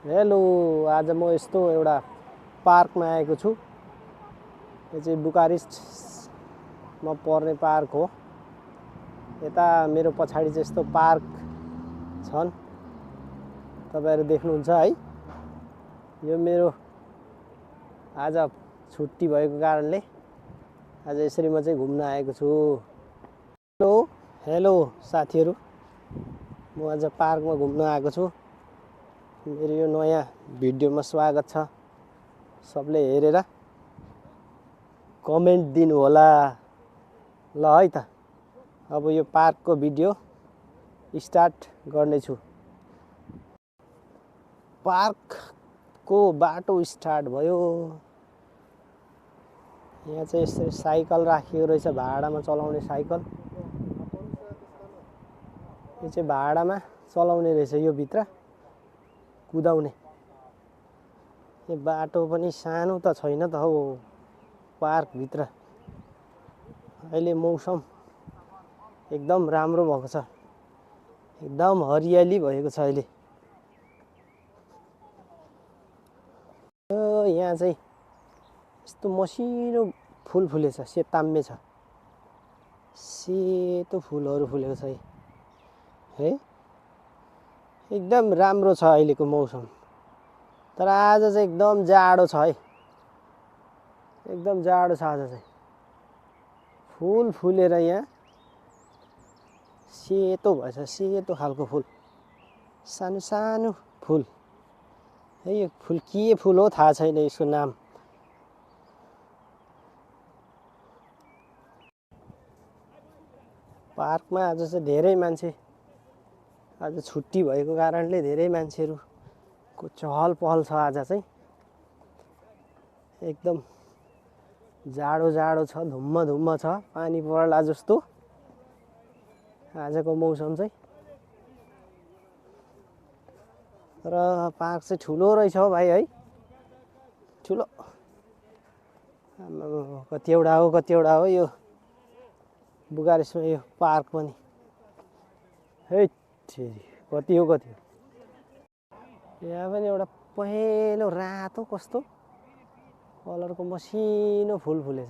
Hello, आज म यस्तो एउटा पार्कमा आएको छु। यो चाहिँ बुकारेस्टमा पर्ने पार्क हो। यता मेरो पछाडि चाहिँ यस्तो पार्क छन्, तपाईहरु देख्नुहुन्छ है। यो मेरो आज छुट्टी भएको कारणले आज यसरी म चाहिँ घुम्न आएको छु। हेलो हेलो साथीहरु, म आज पार्कमा घुम्न आएको छु। मेरो यो नयाँ भिडियोमा स्वागत छ। सबले हेरेर कमेन्ट दिनु होला ल है त। अब यो पार्कको भिडियो स्टार्ट गर्ने छु। पार्कको बाटो स्टार्ट भयो। यहाँ चाहिँ यसरी साइकल राखिएको रहेछ, भाडामा चलाउने साइकल। यो चाहिँ भाडामा चलाउने रहेछ, यो भित्र कुदाउने। यो बाटो पनि सानो त छैन त हौ पार्क भित्र। अहिले मौसम एकदम राम्रो भएको छ, एकदम हरियाली भएको छ अहिले। यहाँ चाहिँ यस्तो मसिनो फुल फुलेछ, सेताम्मे छ, सेतो फुलहरू फुलेको छ है। एकदम राम्रो छ अहिलेको मौसम। तर आज चाहिँ एकदम जाडो छ है, एकदम जाडो छ आज चाहिँ। फुल फुलेर यहाँ सेतो भएछ, सेतो खालको फुल, सानो सानो फुल है। यो फुल के फुल हो थाहा छैन यसको नाम। पार्कमा आज चाहिँ धेरै मान्छे, आज छुट्टी भएको कारणले धेरै मान्छेहरुको चहल पहल छ आज चाहिँ। एकदम जाडो जाडो छ, धुम्म धुम्म छ, पानी पर्ला जस्तो आजको मौसम चाहिँ। र पार्क चाहिँ ठुलो रहेछ हो भाइ है, ठुलो। कतिवटा हो यो बुकारेस्टमा यो पार्क पनि। है कति हो। यहाँ पनि एउटा पहेँलो रातो कस्तो कलरको मसिनो फुल फुलेछ।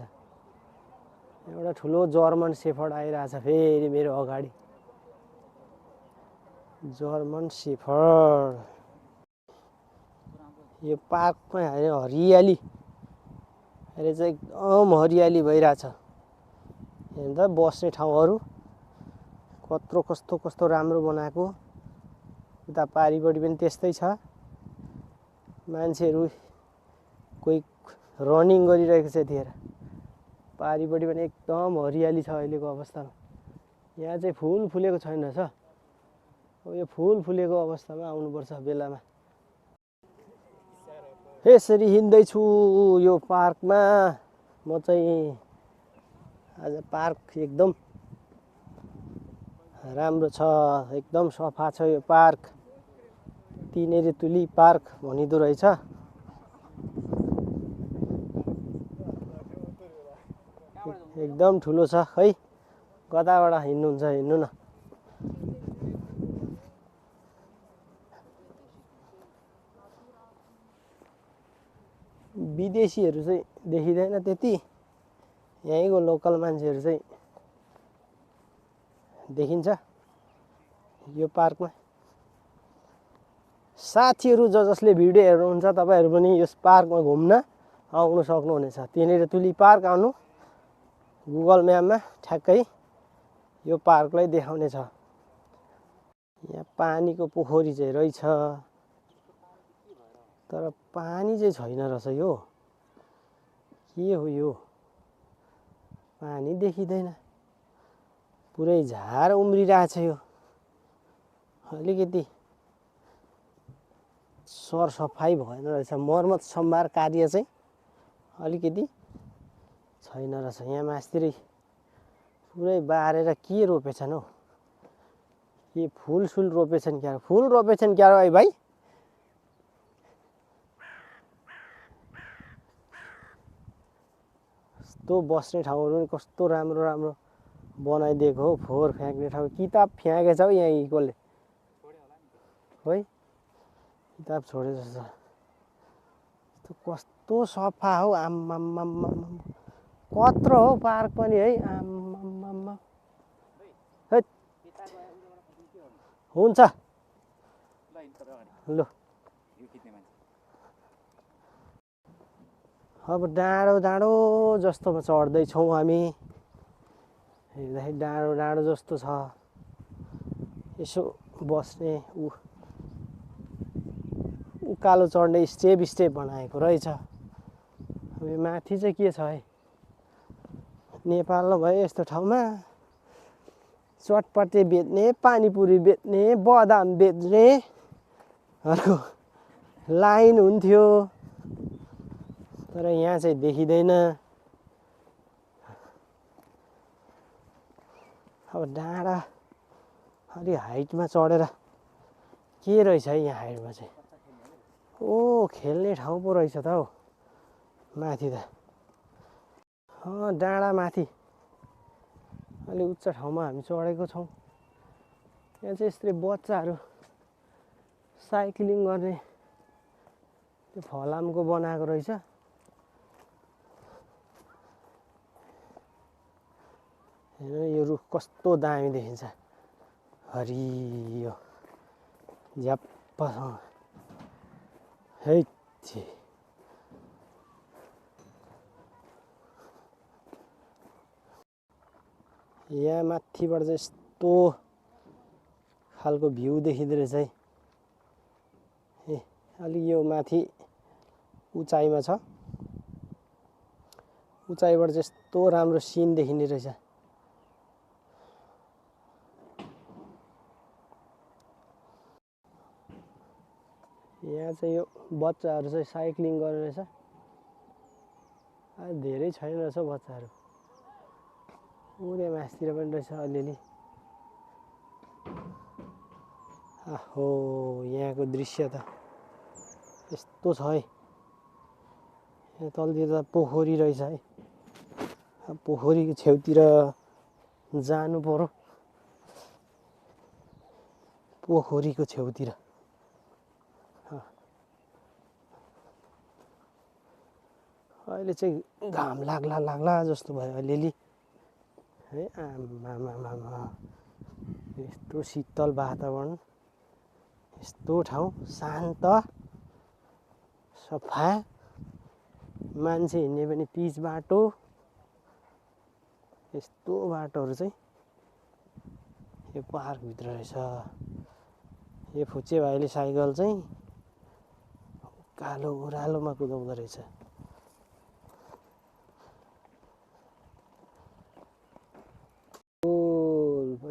एउटा ठुलो जर्मन शेफर्ड आइरहेछ फेरि मेरो अगाडि, जर्मन शेफर्ड। यो पार्कमा हरियाली, अहिले चाहिँ एकदम हरियाली भइरहेछ। हेर्नु त बस्ने ठाउँहरू कस्तो राम्रो बनाएको। उता पारिपट्टि पनि त्यस्तै छ, मान्छेहरू कोही रनिङ गरिरहेको छ यतिखेर। पारिपट्टि पनि एकदम हरियाली छ अहिलेको अवस्थामा। यहाँ चाहिँ फुल फुलेको छैन रहेछ। अब यो फुल फुलेको अवस्थामा आउनुपर्छ बेलामा। यसरी हिँड्दैछु यो पार्कमा म चाहिँ। आज पार्क एकदम राम्रो छ, एकदम सफा छ यो पार्क। तिनेरी तुली पार्क भनिदो रहेछ। एकदम ठुलो छ है। कताबाट हिँड्नुहुन्छ हिँड्नु न। विदेशीहरू चाहिँ देखिँदैन त्यति, यहीँको लोकल मान्छेहरू चाहिँ देखिन्छ यो पार्कमा। साथीहरू जसले भिडियो हेर्नुहुन्छ तपाईहरु पनि यस पार्कमा घुम्न आउन सक्नुहुनेछ। तिनीहरु तुली पार्क आउनु, गुगल म्यापमा ठ्याक्कै यो पार्कलाई देखाउने छ। यहाँ पानीको पोखरी चाहिँ रहेछ, तर पानी चाहिँ छैन रहेछ। यो के हो यो, पानी देखिँदैन, पुरै झार उम्रिरहेछ। यो अलिकति सरसफाइ भएन रहेछ, मर्मत सम्भार कार्य चाहिँ अलिकति छैन रहेछ। यहाँ मास्तिरै पुरै बारेर के रोपेछन् हौ, के फुलसुल रोपेछन् क्या? फुल रोपेछन् क्या है भाइ? कस्तो बस्ने ठाउँहरू पनि कस्तो राम्रो राम्रो बनाइदिएको हो। फोहोर फ्याँक्ने ठाउँ, किताब फ्याँकेछ हौ यहाँ कसले है। किताब छोडे जस्तो त्यो कस्तो सफा हो आम्माम्माम्मा कत्रो हो पार्क पनि है आम्माम्माम्मा है हुन्छ ल अब डाँडो डाँडो जस्तोमा चढ्दैछौँ हामी हेर्दाखेरि डाँडो डाँडो जस्तो छ यसो बस्ने उकालो चढ्ने स्टेप स्टेप बनाएको रहेछ अब यो माथि चाहिँ के छ है नेपालमा भयो यस्तो ठाउँमा चटपटे बेच्ने पानीपुरी बेच्ने बदाम बेच्ने हरूको लाइन हुन्थ्यो तर यहाँ चाहिँ देखिँदैन अब डाँडा अलि हाइटमा चढेर के रहेछ है यहाँ हाइटमा चाहिँ ओ खेल्ने ठाउँ पो रहेछ त हौ माथि त डाँडा माथि अलि उच्च ठाउँमा हामी चढेको छौँ यहाँ चाहिँ यस्तै बच्चाहरू साइक्लिङ गर्ने त्यो फलामको बनाएको रहेछ हेर यो रुख कस्तो दामी देखिन्छ हरियो झ्याप्पसँग है यहाँ माथिबाट चाहिँ यस्तो खालको भ्यू देखिँदो रहेछ है ए अलि यो माथि उचाइमा छ उचाइबाट चाहिँ यस्तो राम्रो सिन देखिने रहेछ यहाँ चाहिँ यो बच्चाहरू चाहिँ साइक्लिङ गर्ने रहेछ धेरै छैन रहेछ बच्चाहरू उहिले मासतिर पनि रहेछ अलिअलि आहो यहाँको दृश्य त यस्तो छ है यहाँ तलतिर त पोखरी रहेछ है पोखरीको छेउतिर जानु पर्यो पोखरीको छेउतिर अहिले चाहिँ घाम लाग्ला जस्तो भयो अलिअलि है आमामामा यस्तो शीतल वातावरण यस्तो ठाउँ शान्त सफा मान्छे हिँड्ने पनि पिच बाटो यस्तो बाटोहरू चाहिँ यो पार्कभित्र रहेछ यो फुच्चे भाइले साइकल चाहिँ कालो ओह्रालोमा कुदाउँदो रहेछ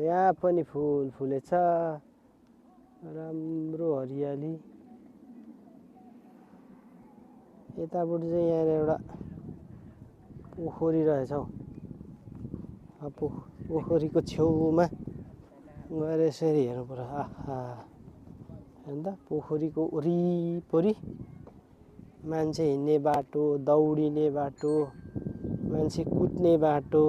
यहाँ पनि फुल फुलेछ राम्रो हरियाली यतापट्टि चाहिँ यहाँ एउटा पोखरी रहेछ हौ पोखरीको छेउमा गएर यसरी हेर्नु पर्यो आहा हेर्नु त पोखरीको वरिपरि मान्छे हिँड्ने बाटो दौडिने बाटो मान्छे कुद्ने बाटो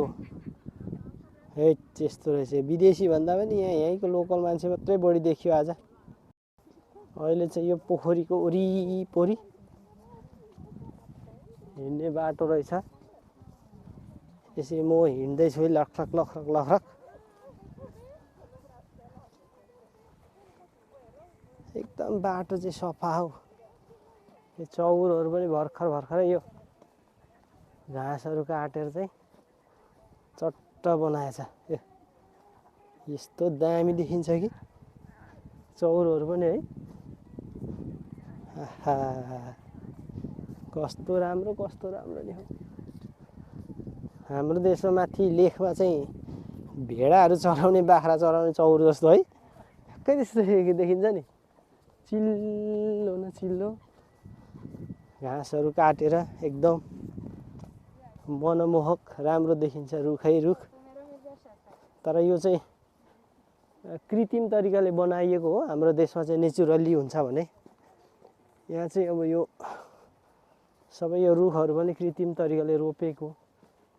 है त्यस्तो रहेछ विदेशी भन्दा पनि यहीँको लोकल मान्छे मात्रै बढी देखियो आज अहिले चाहिँ यो पोखरीको वरिपरि हिँड्ने बाटो रहेछ यसरी म हिँड्दैछु लखरक लखरक लखरक एकदम बाटो चाहिँ सफा हो यो चौरहरू पनि भर्खरै यो घाँसहरू काटेर चाहिँ चट्ट बनाएछ यस्तो दामी देखिन्छ कि चौरहरू पनि है आहा कस्तो राम्रो नि हो हाम्रो देशमा माथि लेखमा चाहिँ भेडाहरू चराउने बाख्रा चराउने चौर जस्तो है ठ्याक्कै त्यस्तो देखिन्छ नि चिल्लो न चिल्लो घाँसहरू काटेर एकदम मनमोहक राम्रो देखिन्छ रुखै रुख तर यो चाहिँ कृत्रिम तरिकाले बनाइएको हो हाम्रो देशमा चाहिँ नेचुरली हुन्छ भने यहाँ चाहिँ अब यो सबै यो रुखहरू पनि कृत्रिम तरिकाले रोपेको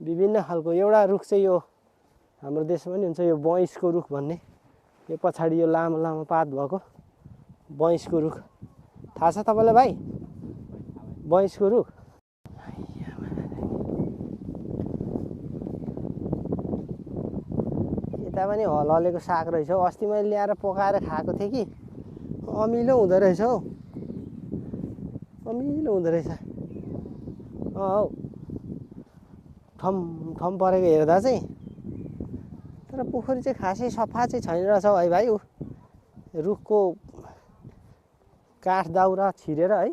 विभिन्न खालको एउटा रुख चाहिँ यो हाम्रो देशमा पनि हुन्छ यो बैंसको रुख भन्ने यो पछाडि यो लामो लामो पात भएको बैंसको रुख थाहा छ तपाईँलाई भाइ बैंसको रुख यता पनि हलहलेको साग रहेछ हौ अस्ति मैले ल्याएर पकाएर खाएको थिएँ कि अमिलो हुँदो रहेछ हौ अमिलो हुँदो रहेछ हौ ठम ठम परेको हेर्दा चाहिँ तर पोखरी चाहिँ खासै सफा चाहिँ छैन रहेछ है भाइ रुखको काठ दाउरा छिरेर है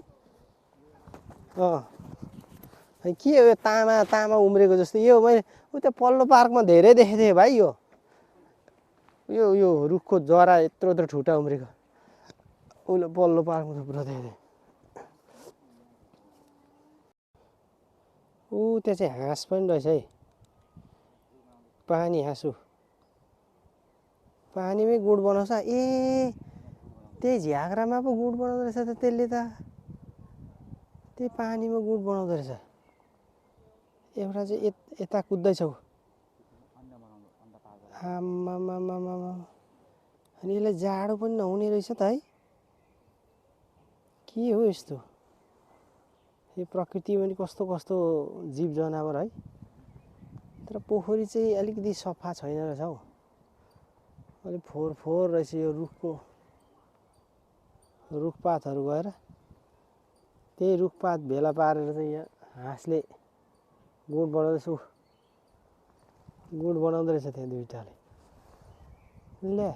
के हो यो तामा उम्रेको जस्तो यो मैले उता पल्लो पार्कमा धेरै देखेको थिएँ भाइ यो रुखको जरा यत्रो ठुटा उम्रेको उलो पल्लो पार्कमा थुप्रो देखेको थिएँ त्यहाँ चाहिँ हाँस पनि रहेछ है पानी हाँसु पानीमै गुड बनाउँछ त्यही झ्याग्रामा पो गुड बनाउँदो रहेछ त त्यसले त त्यही पानीमा गुड बनाउँदो रहेछ एउटा चाहिँ यता कुद्दैछ आमामामामा अनि यसलाई जाडो पनि नहुने रहेछ त है के हो यस्तो यो प्रकृतिमा पनि कस्तो कस्तो जीव जनावर है तर पोखरी चाहिँ अलिकति सफा छैन रहेछ हौ अलिक फोहोर रहेछ यो रुखपातहरू गएर त्यही रुखपात भेला पारेर चाहिँ यहाँ हाँसले गुड बनाउँदो रहेछ त्यहाँ दुईटाले ले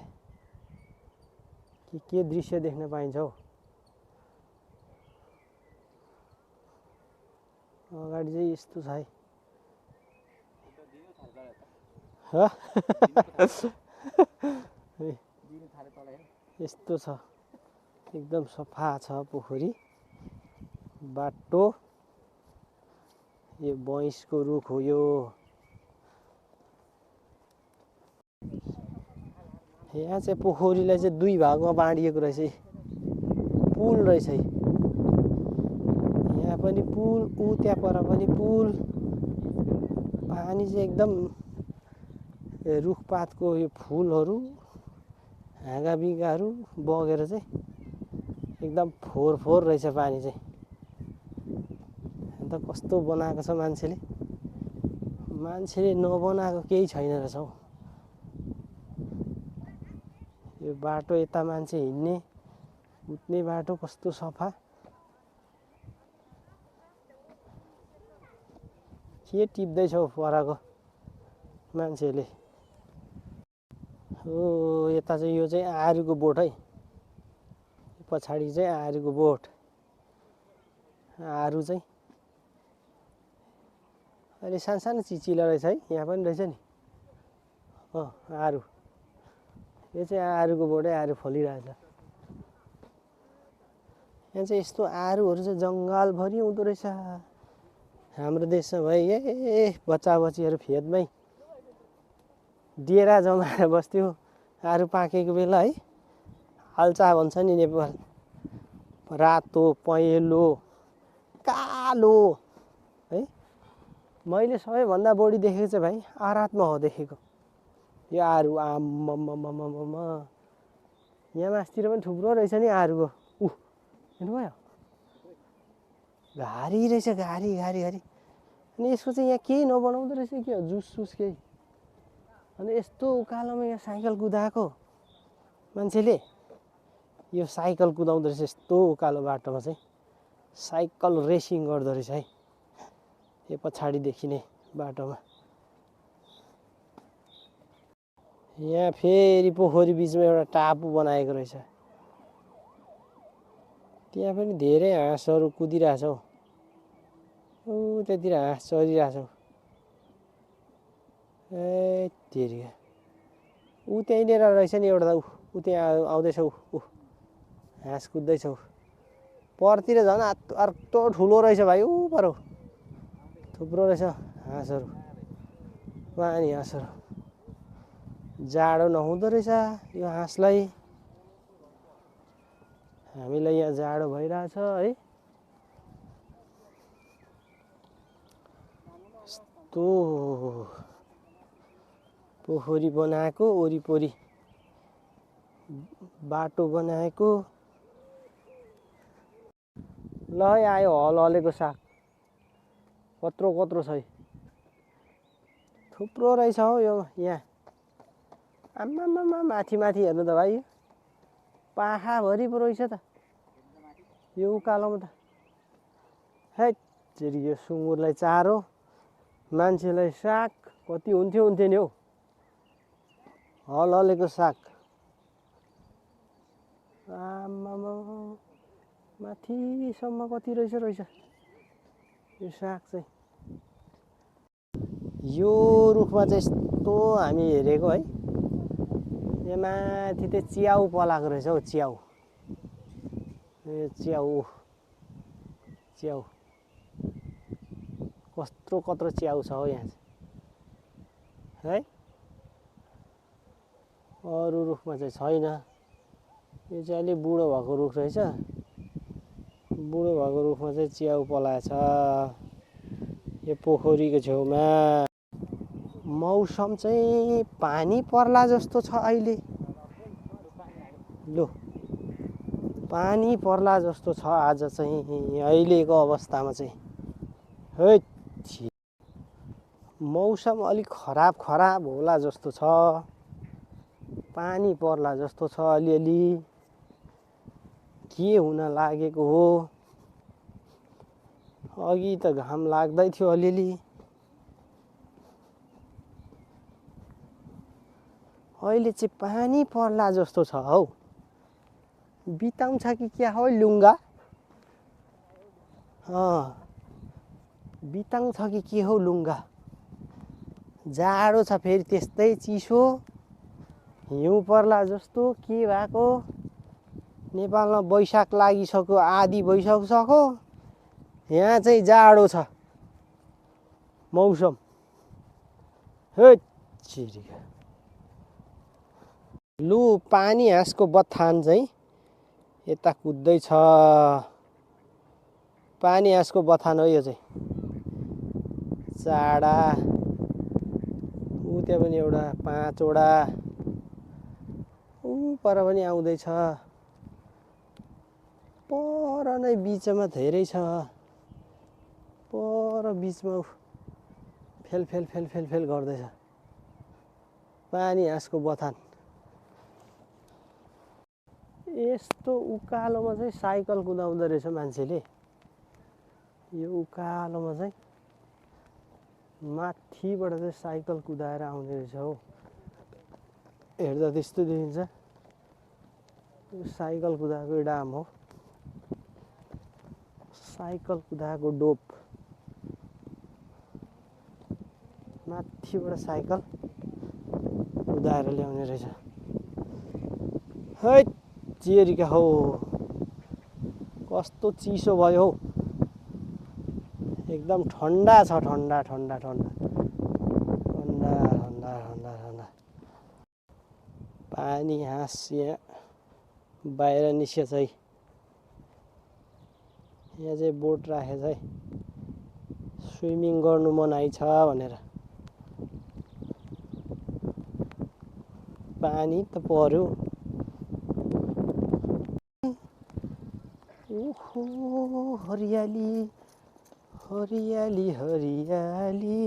के दृश्य देख्न पाइन्छ हौ अगाडि चाहिँ यस्तो छ है यस्तो छ एकदम सफा छ पोखरी बाटो यो बैंसको रुख हो यो यहाँ चाहिँ पोखरीलाई चाहिँ दुई भागमा बाँडिएको रहेछ पुल रहेछ यहाँ पनि पुल त्यहाँ पर पनि पुल पानी चाहिँ एकदम रुखपातको यो फुलहरू हाँगाबिगाहरू बगेर चाहिँ एकदम फोहोर रहेछ पानी चाहिँ अन्त कस्तो बनाएको छ मान्छेले नबनाएको केही छैन रहेछ हौ यो बाटो यता मान्छे हिँड्ने उठ्ने बाटो कस्तो सफा के टिप्दैछ हौ परको मान्छेले यता चाहिँ यो चाहिँ आरुको बोट है पछाडि चाहिँ आरुको बोट आरु चाहिँ अहिले सानो चिचिला रहेछ है यहाँ पनि रहेछ नि आरु यो चाहिँ आरुको बोटै आरु फलिरहेछ यहाँ चाहिँ यस्तो आरुहरू चाहिँ जङ्गलभरि हुँदो रहेछ हाम्रो देशमा भए बच्चाबच्चीहरू फेदमै डेरा जमाएर बस्थ्यो आरु पाकेको बेला है हाल्चा भन्छ नि नेपाल रातो पहेँलो कालो है मैले सबैभन्दा बढी देखेको चाहिँ भाइ आरातमा हो देखेको यो आरु आम्ममममम यहाँ मासतिर पनि थुप्रो रहेछ नि आरुको हेर्नुभयो घारी रहेछ घारी अनि यसको चाहिँ यहाँ केही नबनाउँदो रहेछ के हो जुस केही अनि यस्तो उकालोमा यहाँ साइकल कुदाएको मान्छेले यो साइकल कुदाउँदो रहेछ यस्तो उकालो बाटोमा चाहिँ साइकल रेसिङ गर्दो रहेछ है यो पछाडि देखिने बाटोमा यहाँ फेरि पोखरी बिचमा एउटा टापु बनाएको रहेछ त्यहाँ पनि धेरै हाँसहरू कुदिरहेछ हौ त्यतिर हाँस चरिरहेछ तेरिका त्यहीँनिर रहेछ नि एउटा ऊ त्यहाँ आउँदैछ हाँस कुद्दैछ परतिर झन् अर्को ठुलो रहेछ भाइ पर थुप्रो रहेछ हाँसहरू पानी हाँसहरू जाडो नहुँदो रहेछ यो हाँसलाई हामीलाई यहाँ जाडो भइरहेछ है यस्तो पोखरी बनाएको वरिपरि बाटो बनाएको ल है आयो हल हलेको साग कत्रो कत्रो छ थुप्रो रहेछ हौ यो यहाँ आम्मामा माथि माथि हेर्नु त भाइ पाखाभरि पो रहेछ त यो उकालोमा त है यो सुँगुरलाई चारो मान्छेलाई साग कति हुन्थ्यो नि हौ हल हलेको साग आम्मामा माथिसम्म कति रहेछ यो साग चाहिँ यो रुखमा चाहिँ यस्तो हामी हेरेको है यहाँ माथि चाहिँ च्याउ पलाएको रहेछ हौ च्याउ यो च्याउ कत्रो कत्रो च्याउ छ हौ यहाँ है अरू रुखमा चाहिँ छैन यो चाहिँ अलि बुढो भएको रुख रहेछ बुढो भएको रुखमा चाहिँ च्याउ पलाएछ यो पोखरीको छेउमा मौसम चाहिँ पानी पर्ला जस्तो छ अहिले लो पानी पर्ला जस्तो छ आज चाहिँ अहिलेको अवस्थामा चाहिँ है मौसम अलिक खराब होला जस्तो छ पानी पर्ला जस्तो छ अलिअलि के हुन लागेको हो अघि त घाम लाग्दै थियो अलिअलि अहिले चाहिँ पानी पर्ला जस्तो छ हौ बिताउँछ कि क्या हो लुङ्गा बिताउँछ कि के हो लुङ्गा जाडो छ फेरि त्यस्तै चिसो हिउँ पर्ला जस्तो के भएको नेपालमा वैशाख लागिसक्यो आधी भइसक्यो यहाँ चाहिँ जाडो छ मौसम हेट चिरिका लु पानी हाँसको बथान चाहिँ यता कुद्दैछ पानी हाँसको बथान हो यो चाहिँ चाडा ऊ त्यहाँ पनि एउटा 5 वटा ऊ पर पनि आउँदैछ पर नै बिचमा धेरै छ पर बिचमा फेल गर्दैछ पानी हाँसको बथान यस्तो उकालोमा चाहिँ साइकल कुदाउँदो रहेछ मान्छेले यो उकालोमा चाहिँ माथिबाट चाहिँ साइकल कुदाएर आउँदो रहेछ हो हेर्दा त्यस्तो देखिन्छ यो साइकल कुदाएको डाम हो साइकल कुदाएको डोप माथिबाट साइकल कुदाएर ल्याउने रहेछ है चिरिका हो कस्तो चिसो भयो हौ एकदम ठन्डा छ ठन्डा पानी हाँस यहाँ बाहिर निस्केछ है यहाँ चाहिँ बोट राखेछ है स्विमिङ गर्नु मनाइ छ भनेर पानी त पर्यो ओहो हरियाली हरियाली हरियाली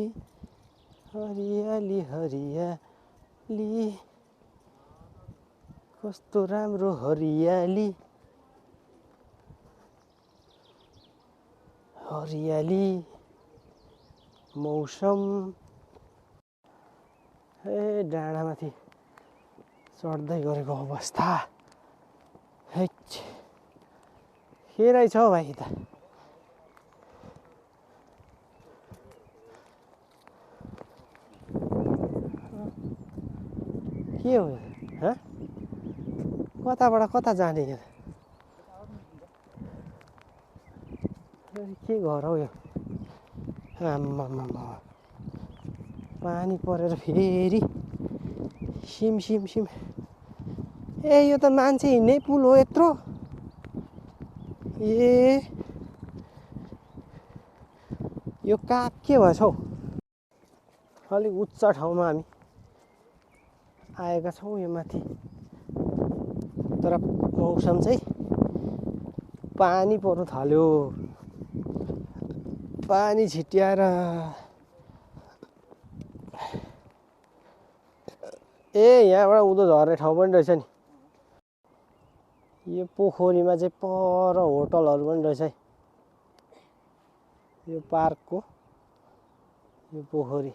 हरियाली हरियाली कस्तो राम्रो हरियाली हरियाली मौसम ए डाँडामाथि चढ्दै गरेको अवस्था हेच के रहेछ हौ भाइ त के हो ह कताबाट कता जाने के घर हौ यो आम्मामा पानी परेर फेरि सिम ए यो त मान्छे हिँड्ने पुल हो यत्रो ए यो काग के भएछ हौ अलिक उच्च ठाउँमा हामी आएका छौँ यो माथि तर मौसम चाहिँ पानी पर्न थाल्यो पानी छिट्याएर यहाँबाट उँधो झर्ने ठाउँ पनि रहेछ नि यो पोखरीमा चाहिँ पर होटलहरू पनि रहेछ है यो पार्कको यो पोखरी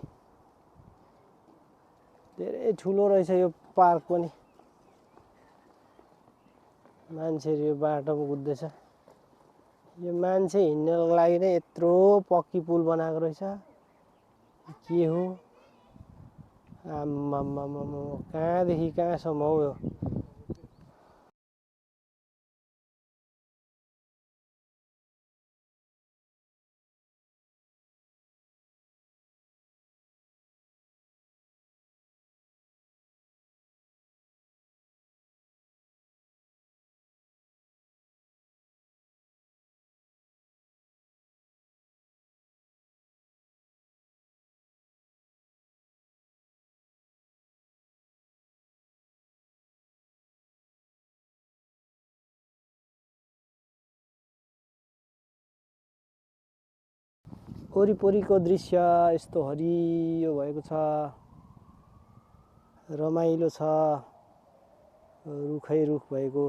धेरै ठुलो रहेछ यो पार्क पनि मान्छेहरू यो बाटोमा कुद्दैछ यो मान्छे हिँड्नको लागि नै यत्रो पक्की पुल बनाएको रहेछ के हो आम्मामामामा कहाँदेखि कहाँसम्म हो यो वरिपरिको दृश्य यस्तो हरियो भएको छ रमाइलो छ रुखै रुख भएको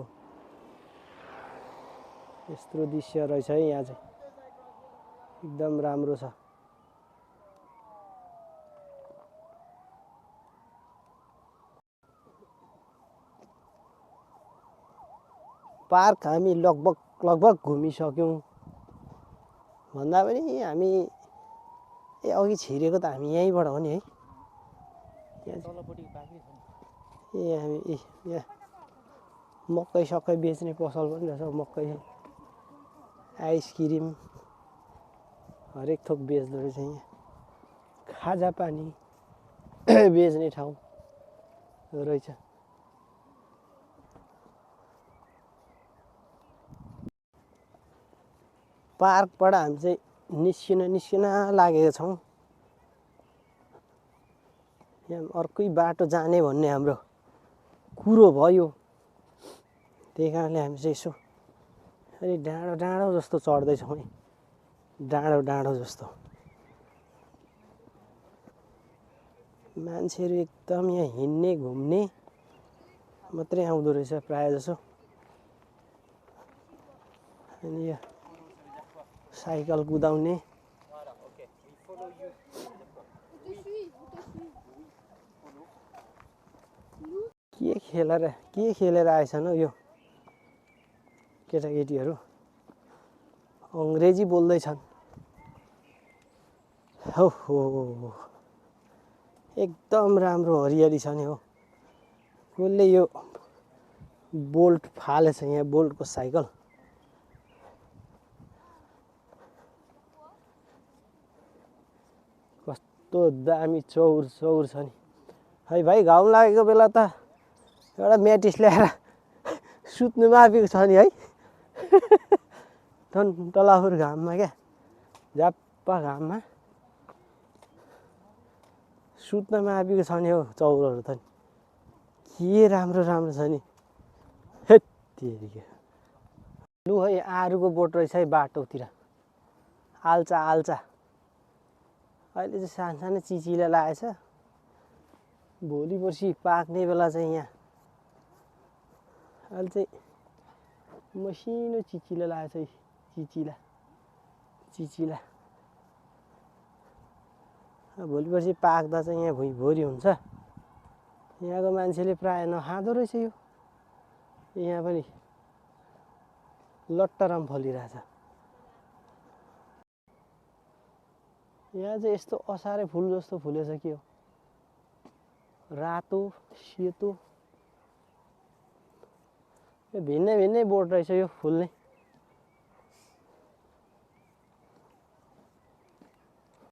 यस्तो दृश्य रहेछ है यहाँ चाहिँ एकदम राम्रो छ पार्क हामी लगभग घुमिसक्यौं भन्दा पनि हामी अघि छिरेको त हामी यहीँबाट हो नि है हामी यहाँ मकै सकै बेच्ने पसल पनि रहेछ मकै आइसक्रिम हरेक थोक बेच्दो रहेछ यहाँ खाजा पानी बेच्ने ठाउँ रहेछ पार्कबाट हामी चाहिँ निस्किन लागेका छौँ यहाँ अर्कै बाटो जाने भन्ने हाम्रो कुरो भयो त्यही कारणले हामी चाहिँ यसो अलि डाँडो जस्तो चढ्दैछौँ है डाँडो जस्तो मान्छेहरू एकदम यहाँ हिँड्ने घुम्ने मात्रै आउँदो रहेछ प्राय जसो अनि यहाँ साइकल कुदाउने के खेलेर आएछन् हौ यो केटाकेटीहरू अङ्ग्रेजी बोल्दैछन् हो एकदम राम्रो हरियाली छ नि हो कसले यो बोल्ट फालेछ यहाँ बोल्टको साइकल कस्तो दामी चौर छ नि है भाइ घाउ लागेको बेला त एउटा म्याटिस ल्याएर सुत्नुमा आएको छ नि है टलाफुर घाममा क्या झाप्पा घाममा सुत्नमा आएको छ नि हौ चौरहरू त के राम्रो छ नि हेत्तेरी लु है आरुको बोट रहेछ है बाटोतिर आल्चा अहिले चाहिँ सानो चिचिला लागेछ भोलि पर्सि पाक्ने बेला चाहिँ यहाँ अहिले चाहिँ मसिनो चिचिला लागेछ चिचिला भोलि पर्सि पाक्दा चाहिँ यहाँ भुइँभरि हुन्छ यहाँको मान्छेले प्राय नखाँदो रहेछ यो यहाँ पनि लट्टराम फलिरहेछ यहाँ चाहिँ यस्तो असारे फुल जस्तो फुलेछ के हो रातो सेतो यो भिन्नै बोट रहेछ यो फुल नै